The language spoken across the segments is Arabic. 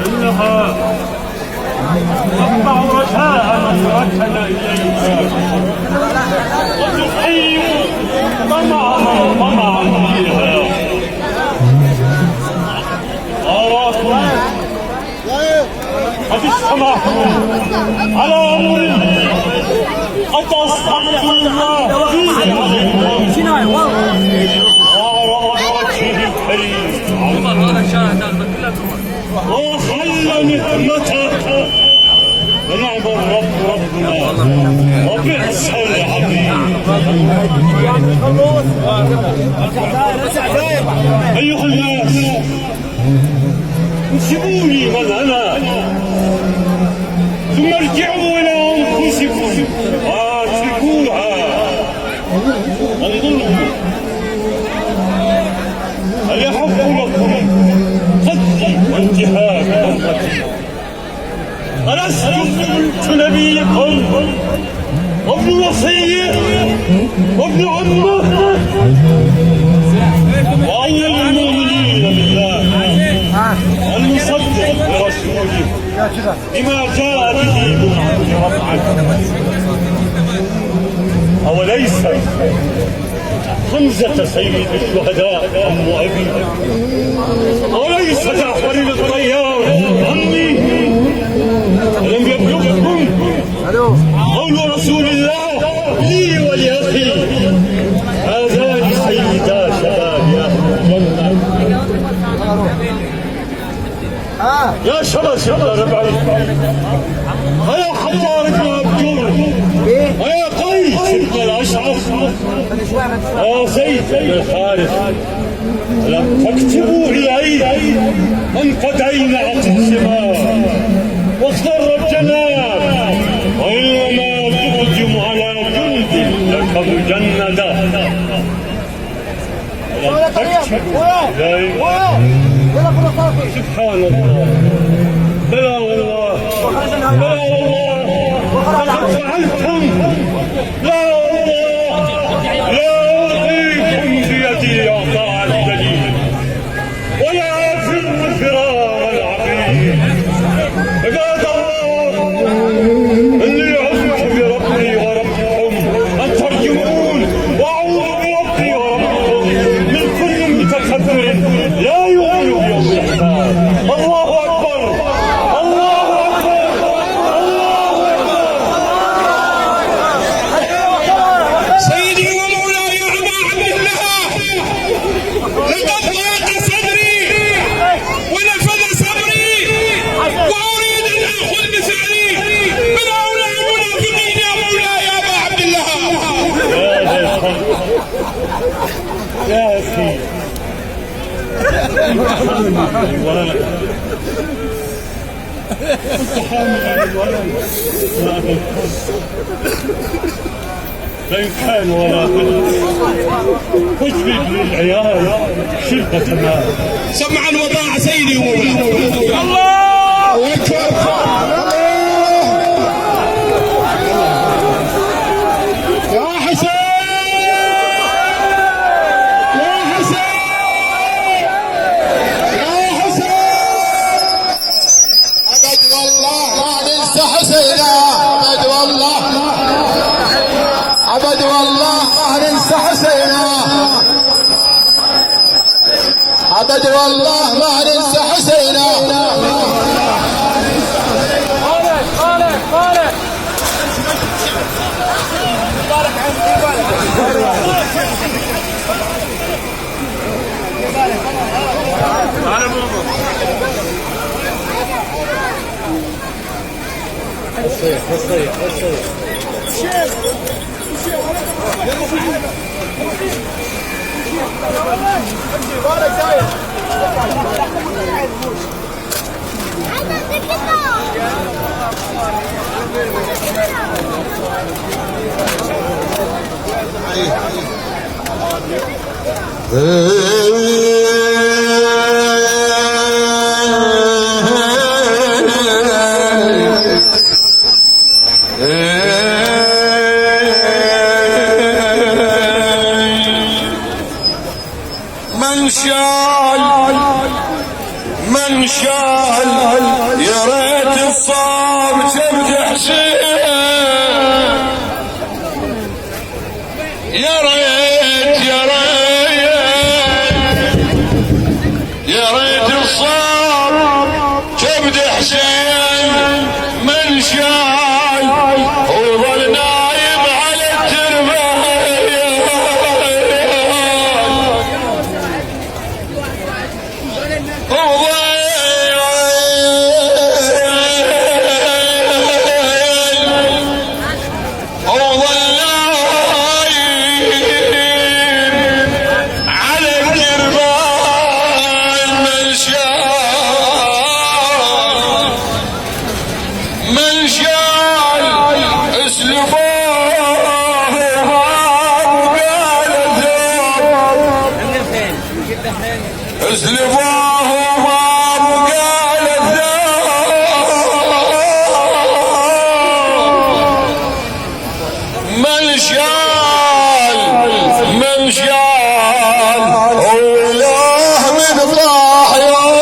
إنها تقطع رشاها من ركن إليها وتحيي طمعا فيها. أراكم قد اجتمعتم على أمر قد أصدقت الله فيه عليكم وعلى وجهه الكريم وحل نعمته ونعم الرب ربنا وبئس العظيم. أيها الناس انسبوني من أنا ثم ارجعوا إلى أنفسكم واتركوها. انظروا هل يحق لكم قتلي وانتهاك أمتي؟ ألست قلت نبيكم وابن وصيه وابن عمه وأول المؤمنين بالله المصدق برسوله بما جاء به من ربعه. أوليس حمزة سيد الشهداء أم أبي؟ أوليس جعفر الطيار أمي؟ ألم يبلغكم قول رسول الله لي ولأخي هذان سيدا شباب الجنة. يا شباب ربع يا حجار بن عبدور ويا قيس بن الأشعث يا زيد بن الحارث لم تكتبوا إلي من قد أينعت السماء واخضر الجناب وإنما تقدم على جند لك مجندا. لم تكتبوا إلي سبحان الله. بلى والله بلى والله لقد فعلتم. لا والله لا أطيق بيدي إعطاء الدليل ولا أفر فرار العقيم. عباد الله إني عذت بربي وربكم أن ترجمون وأعوذ بربي وربكم من كل متكبر لا يؤمن بيوم الحساب. الله أكبر الله أكبر الله أكبر. سيدي ومولاي أبا عبد الله لقد ضاق صدري ونفذ صبري وأريد أن آخذ بثأري من هؤلاء المنافقين يا مولاي أبا عبد الله. يا أخي كنت حامل على الولد ما أبلغ فإن كان ولا بد اجلب للعيال شربة ماء. سمعا وطاعة سيدي ومولاي. الله أكبر. يا حسين يا حسين يا حسين. أبد والله ما ننسى حسينا. أبد والله أبد والله ما ننسى حسينا. أبد والله ما ننسى حسينا. من شال يا ريت الصام جبت حسين يا ريت يا ريت يا ريت الصام جبت حسين من شال وظل نايم على التربايه اسلفوه وهاب وقال من شال والله من طاح يوم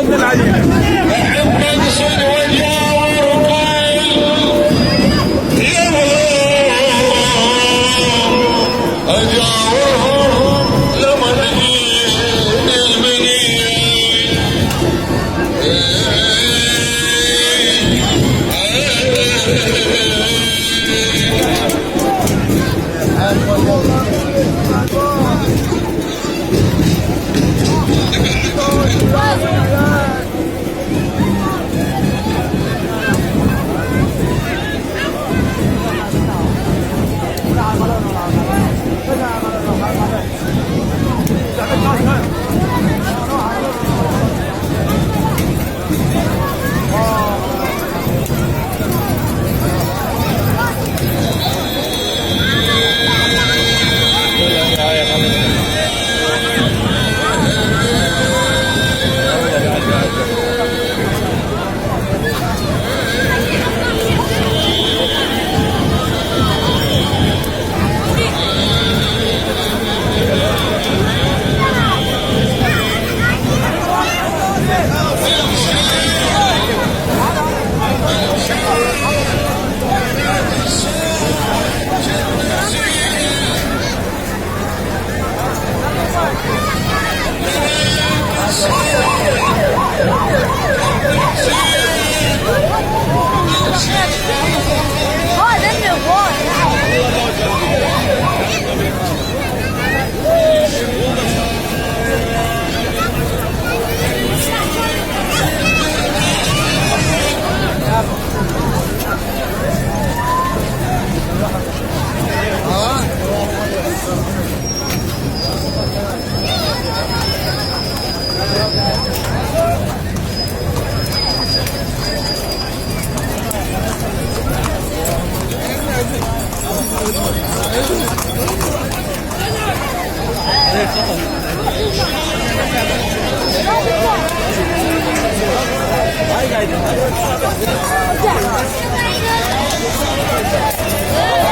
محمد صدوة جاور قايل يلا أجاورهم لما نجيب المنية Yeah.